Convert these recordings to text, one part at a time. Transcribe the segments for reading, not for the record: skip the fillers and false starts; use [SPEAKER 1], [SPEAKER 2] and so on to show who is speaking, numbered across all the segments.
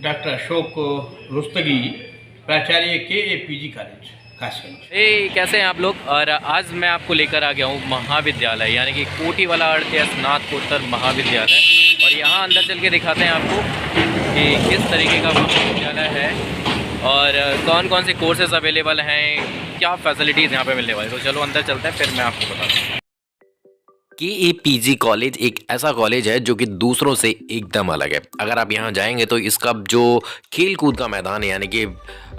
[SPEAKER 1] Doctor Ashok Rustagi, प्राचार्य KAPG college Kasganj.
[SPEAKER 2] कैसे हैं आप लोग। और आज मैं आपको लेकर आ गया हूँ महाविद्यालय यानी कि कोटीवाला अर्थ स्नातकोत्तर महाविद्यालय। और यहाँ अंदर चल के दिखाते हैं आपको कि किस तरीके का महाविद्यालय है और कौन कौन से कोर्सेज अवेलेबल हैं, क्या फैसिलिटीज़ यहाँ पे मिलने वाली। तो चलो अंदर चलते हैं, फिर मैं आपको बताता हूँ। KAPG कॉलेज एक ऐसा कॉलेज है जो कि दूसरों से एकदम अलग है। अगर आप यहाँ जाएंगे तो इसका जो खेल कूद का मैदान है यानी कि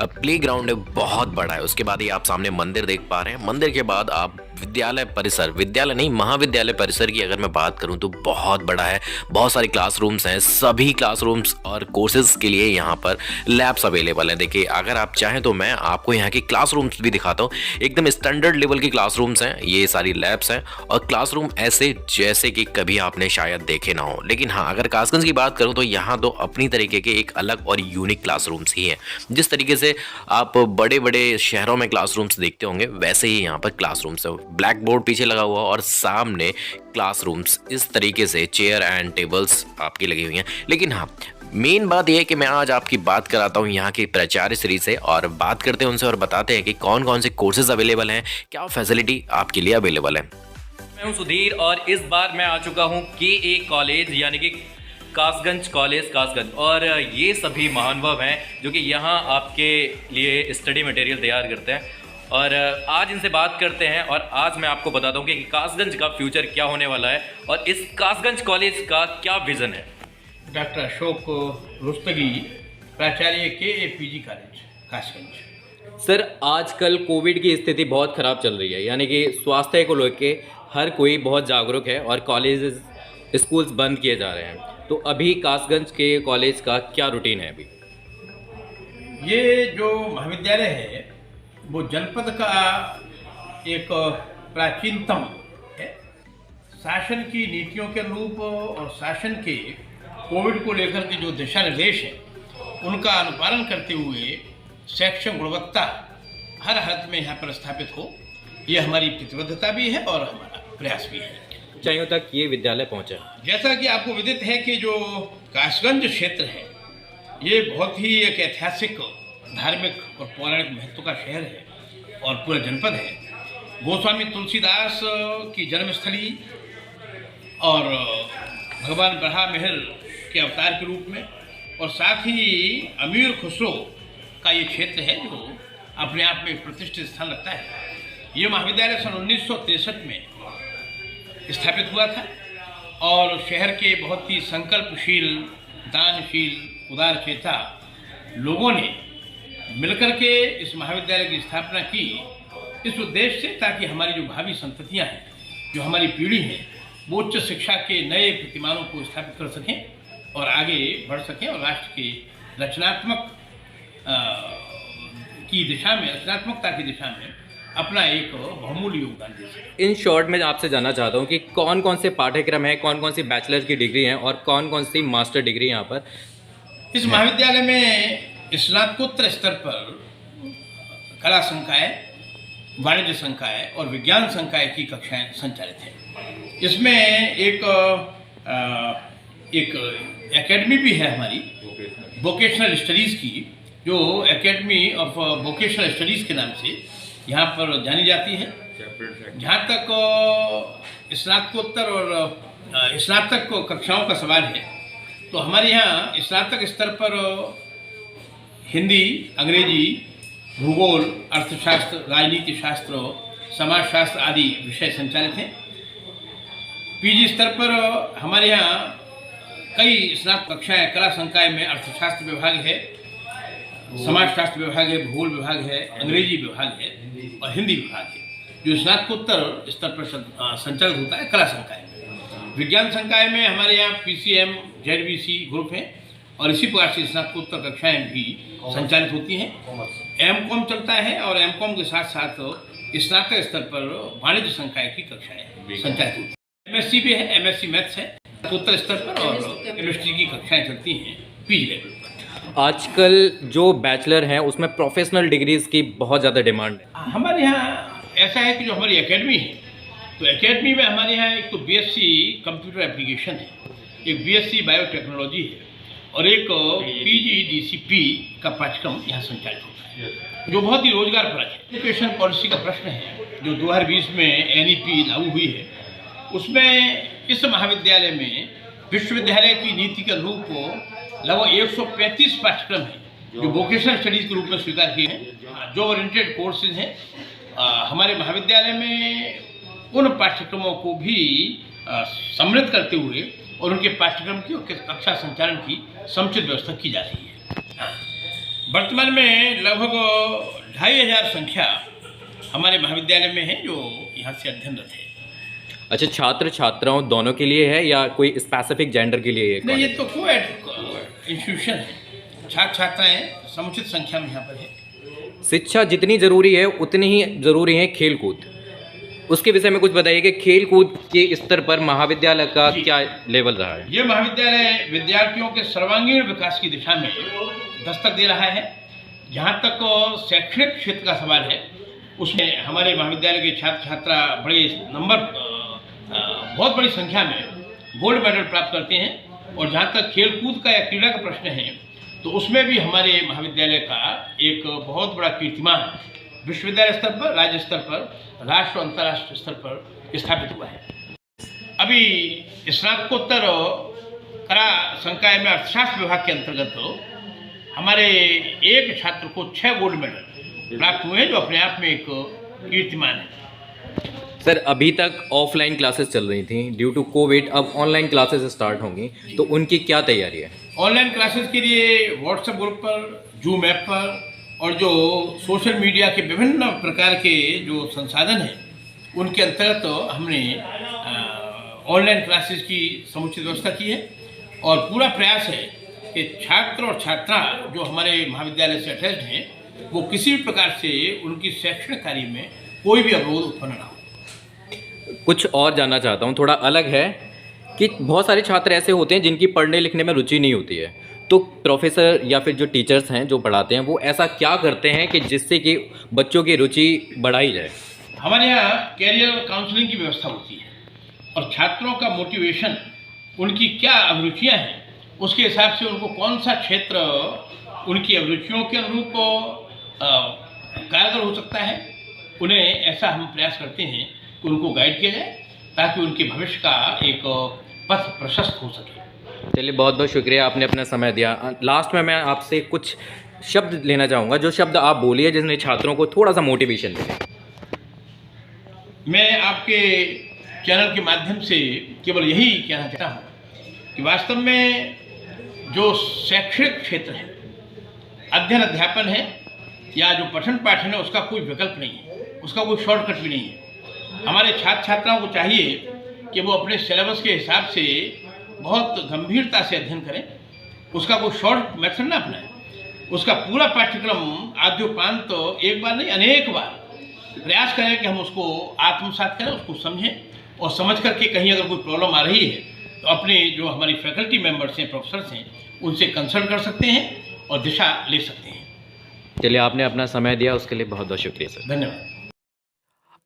[SPEAKER 2] प्ले ग्राउंड है बहुत बड़ा है। उसके बाद ही आप सामने मंदिर देख पा रहे हैं। मंदिर के बाद आप विद्यालय परिसर, विद्यालय नहीं महाविद्यालय परिसर की अगर मैं बात करूं तो बहुत बड़ा है। बहुत सारे क्लासरूम्स हैं, सभी क्लासरूम्स और कोर्सेज के लिए यहाँ पर लैब्स अवेलेबल हैं। देखिए अगर आप चाहें तो मैं आपको यहाँ के क्लासरूम्स भी दिखाता हूँ। एकदम स्टैंडर्ड लेवल के क्लासरूम्स हैं, ये सारी लैब्स हैं और क्लासरूम ऐसे जैसे कि कभी आपने शायद देखे ना हो। लेकिन हाँ, अगर कासगंज की बात करूँ तो यहाँ तो अपनी तरीके के एक अलग और यूनिक क्लासरूम्स ही हैं। जिस तरीके से आप बड़े बड़े शहरों में क्लासरूम्स देखते होंगे वैसे ही यहाँ पर क्लासरूम्स है। ब्लैक बोर्ड पीछे लगा हुआ और सामने क्लासरूम्स इस तरीके से चेयर एंड टेबल्स आपकी लगी हुई हैं। लेकिन हाँ, मेन बात यह है कि मैं आज आपकी बात कराता हूँ यहाँ की प्राचार्य श्री से और बात करते हैं उनसे और बताते हैं कि कौन कौन से कोर्सेज अवेलेबल हैं, क्या फैसिलिटी आपके लिए अवेलेबल है। मैं हूँ सुधीर और इस बार मैं आ चुका हूँ KA कॉलेज यानी कि कासगंज कॉलेज कासगंज। और ये सभी महानुभाव हैं जो कि यहाँ आपके लिए स्टडी मटेरियल तैयार करते हैं। और आज इनसे बात करते हैं और आज मैं आपको बताता हूँ कि कासगंज का फ्यूचर क्या होने वाला है और इस कासगंज कॉलेज का क्या विज़न है।
[SPEAKER 1] डॉक्टर अशोक रुस्तगी, प्राचार्य KAPG कॉलेज कासगंज।
[SPEAKER 2] सर, आजकल कोविड की स्थिति बहुत ख़राब चल रही है यानी कि स्वास्थ्य को लेकर हर कोई बहुत जागरूक है और कॉलेज स्कूल्स बंद किए जा रहे हैं। तो अभी कासगंज के कॉलेज का क्या रूटीन है अभी?
[SPEAKER 1] ये जो महाविद्यालय है वो जनपद का एक प्राचीनतम है। शासन की नीतियों के अनुरूप और शासन के कोविड को लेकर के जो दिशा निर्देश हैं उनका अनुपालन करते हुए शैक्षणिक गुणवत्ता हर हद में यहाँ पर स्थापित हो, ये हमारी प्रतिबद्धता भी है और हमारा प्रयास भी है।
[SPEAKER 2] ऊंचाइयों तक ये विद्यालय पहुँचा।
[SPEAKER 1] जैसा कि आपको विदित है कि जो कासगंज क्षेत्र है ये बहुत ही एक ऐतिहासिक, धार्मिक और पौराणिक महत्व का शहर है और पूरा जनपद है। गोस्वामी तुलसीदास की जन्मस्थली और भगवान ब्रह्मा मेहर के अवतार के रूप में और साथ ही अमीर खुसरो का ये क्षेत्र है जो अपने आप में प्रतिष्ठित स्थान रखता है। ये महाविद्यालय सन 1963 में स्थापित हुआ था और शहर के बहुत ही संकल्पशील, दानशील, उदारचेता लोगों ने मिलकर के इस महाविद्यालय की स्थापना की इस उद्देश्य से ताकि हमारी जो भावी संततियां हैं, जो हमारी पीढ़ी है, वो उच्च शिक्षा के नए प्रतिमानों को स्थापित कर सकें और आगे बढ़ सकें और राष्ट्र के रचनात्मक की दिशा में, रचनात्मकता की दिशा में अपना एक बहुमूल्य योगदान दे सकें।
[SPEAKER 2] इन शॉर्ट में आपसे जानना चाहता हूँ कि कौन कौन से पाठ्यक्रम हैं, कौन कौन सी बैचलर की डिग्री हैं और कौन कौन सी मास्टर डिग्री यहाँ पर
[SPEAKER 1] इस महाविद्यालय में स्नातकोत्तर स्तर पर कला संकाय, वाणिज्य संकाय और विज्ञान संकाय की कक्षाएं संचालित हैं। इसमें एक एकेडमी भी है हमारी वोकेशनल स्टडीज़ की, जो एकेडमी ऑफ वोकेशनल स्टडीज़ के नाम से यहाँ पर जानी जाती है। जहाँ तक स्नातकोत्तर और स्नातक कक्षाओं का सवाल है तो हमारे यहाँ स्नातक स्तर पर हिंदी, अंग्रेजी, भूगोल, अर्थशास्त्र, राजनीति शास्त्र, समाजशास्त्र आदि विषय संचालित हैं। PG स्तर पर हमारे यहाँ कई स्नातक कक्षाएँ कला संकाय में अर्थशास्त्र विभाग है, समाजशास्त्र विभाग है, भूगोल विभाग है, अंग्रेजी विभाग है और हिंदी विभाग है, जो स्नातकोत्तर स्तर पर संचालित होता है कला संकाय में। विज्ञान संकाय में हमारे यहाँ PCM, ZVC ग्रुप हैं और इसी प्रकार से स्नातकोत्तर कक्षाएं भी संचालित होती हैं। MCOM चलता है और MCOM के साथ साथ स्नातक स्तर पर वाणिज्य संकाय की कक्षाएं संचालित होती हैं। MSc भी है, MSc मैथ्स है उत्तर स्तर पर और केमिस्ट्री की कक्षाएं चलती हैं PG लेवल पर।
[SPEAKER 2] आजकल जो बैचलर हैं उसमें प्रोफेशनल डिग्रीज की बहुत ज़्यादा डिमांड है।
[SPEAKER 1] हमारे यहाँ ऐसा है कि जो हमारी एकेडमी है तो एकेडमी में हमारे यहाँ एक तो BSc कंप्यूटर एप्लीकेशन है, एक BSc बायोटेक्नोलॉजी है और एक PGDCP का पाठ्यक्रम यहाँ संचालित होता है, जो बहुत ही रोजगारपरक है। एजुकेशन पॉलिसी का प्रश्न है जो 2020 में NEP लागू हुई है, उसमें इस महाविद्यालय में विश्वविद्यालय की नीति के अनुरूप लगभग 135 पाठ्यक्रम हैं जो वोकेशनल स्टडीज के रूप में स्वीकार किए हैं, जो ओरिएंटेड कोर्सेज हैं। हमारे महाविद्यालय में उन पाठ्यक्रमों को भी समृद्ध करते हुए और उनके पाठ्यक्रम की और कक्षा संचालन की समुचित व्यवस्था की जा रही है। वर्तमान में लगभग 2500 संख्या हमारे महाविद्यालय में है जो यहाँ से अध्ययनरत है।
[SPEAKER 2] अच्छा, छात्र छात्राओं दोनों के लिए है या कोई स्पेसिफिक जेंडर के लिए?
[SPEAKER 1] नहीं, ये तो कोएड इंस्टीट्यूशन है, छात्र छात्राएं समुचित संख्या में यहाँ पर है।
[SPEAKER 2] शिक्षा जितनी ज़रूरी है उतनी ही ज़रूरी है खेल कूद, उसके विषय में कुछ बताइए कि खेल कूद के स्तर पर महाविद्यालय का क्या लेवल रहा है?
[SPEAKER 1] ये महाविद्यालय विद्यार्थियों के सर्वांगीण विकास की दिशा में दस्तक दे रहा है। जहाँ तक शैक्षणिक क्षेत्र का सवाल है, उसमें हमारे महाविद्यालय के छात्र छात्रा बहुत बड़ी संख्या में गोल्ड मेडल प्राप्त करते हैं। और जहाँ तक खेल कूद का या क्रीड़ा का प्रश्न है, तो उसमें भी हमारे महाविद्यालय का एक बहुत बड़ा कीर्तिमान विश्वविद्यालय स्तर पर, राज्य स्तर पर, राष्ट्र और अंतर्राष्ट्रीय स्तर पर स्थापित हुआ है। अभी स्नातकोत्तर कला संकाय में अर्थशास्त्र विभाग के अंतर्गत हमारे एक छात्र को 6 गोल्ड मेडल प्राप्त हुए हैं, जो अपने आप में एक कीर्तिमान है।
[SPEAKER 2] सर, अभी तक ऑफलाइन क्लासेस चल रही थी, ड्यू टू कोविड अब ऑनलाइन क्लासेस स्टार्ट होंगी, तो उनकी क्या तैयारी है?
[SPEAKER 1] ऑनलाइन क्लासेस के लिए व्हाट्सएप ग्रुप पर, जूम ऐप पर और जो सोशल मीडिया के विभिन्न प्रकार के जो संसाधन हैं, उनके अंतर्गत हमने ऑनलाइन क्लासेस की समुचित व्यवस्था की है। और पूरा प्रयास है कि छात्र और छात्रा जो हमारे महाविद्यालय से अटैच्ड हैं, वो किसी भी प्रकार से उनकी शैक्षणिक कार्य में कोई भी अवरोध उत्पन्न ना हो।
[SPEAKER 2] कुछ और जानना चाहता हूँ, थोड़ा अलग है कि बहुत सारे छात्र ऐसे होते हैं जिनकी पढ़ने लिखने में रुचि नहीं होती है, तो प्रोफेसर या फिर जो टीचर्स हैं जो पढ़ाते हैं, वो ऐसा क्या करते हैं कि जिससे कि बच्चों की रुचि बढ़ाई जाए?
[SPEAKER 1] हमारे यहाँ कैरियर काउंसलिंग की व्यवस्था होती है और छात्रों का मोटिवेशन, उनकी क्या अभिरुचियाँ हैं, उसके हिसाब से उनको कौन सा क्षेत्र उनकी अभिरुचियों के अनुरूप कारगर हो सकता है, उन्हें ऐसा हम प्रयास करते हैं कि उनको गाइड किया जाए ताकि उनके भविष्य का एक पथ प्रशस्त हो सके।
[SPEAKER 2] चलिए, बहुत बहुत शुक्रिया, आपने अपना समय दिया। लास्ट में मैं आपसे कुछ शब्द लेना चाहूँगा, जो शब्द आप बोलिए जिसने छात्रों को थोड़ा सा मोटिवेशन मिले।
[SPEAKER 1] मैं आपके चैनल के माध्यम से केवल यही कहना चाहता हूँ कि वास्तव में जो शैक्षणिक क्षेत्र है, अध्ययन अध्यापन है या जो पठन पाठन है, उसका कोई विकल्प नहीं है, उसका कोई शॉर्टकट भी नहीं है। हमारे छात्र छात्राओं को चाहिए कि वो अपने सिलेबस के हिसाब से बहुत गंभीरता से अध्ययन करें, उसका कोई शॉर्ट मेथड ना अपनाएं। उसका पूरा पाठ्यक्रम आद्योपांत तो एक बार नहीं, अनेक बार प्रयास करें कि हम उसको आत्मसात करें, उसको समझें और समझ करके कहीं अगर कोई प्रॉब्लम आ रही है तो अपने जो हमारी फैकल्टी मेंबर्स हैं, प्रोफेसर्स हैं, उनसे कंसल्ट कर सकते हैं और दिशा ले सकते हैं।
[SPEAKER 2] चलिए, आपने अपना समय दिया, उसके लिए बहुत बहुत शुक्रिया सर।
[SPEAKER 1] धन्यवाद।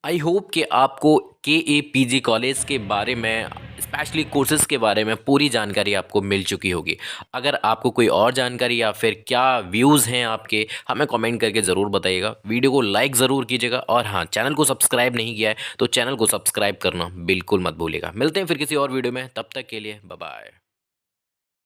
[SPEAKER 2] आई होप कि आपको KAPG कॉलेज के बारे में, स्पेशली कोर्सेज़ के बारे में पूरी जानकारी आपको मिल चुकी होगी। अगर आपको कोई और जानकारी या फिर क्या व्यूज़ हैं आपके, हमें कमेंट करके ज़रूर बताइएगा। वीडियो को लाइक ज़रूर कीजिएगा और हाँ, चैनल को सब्सक्राइब नहीं किया है तो चैनल को सब्सक्राइब करना बिल्कुल मत भूलिएगा। मिलते हैं फिर किसी और वीडियो में, तब तक के लिए बाय बाय।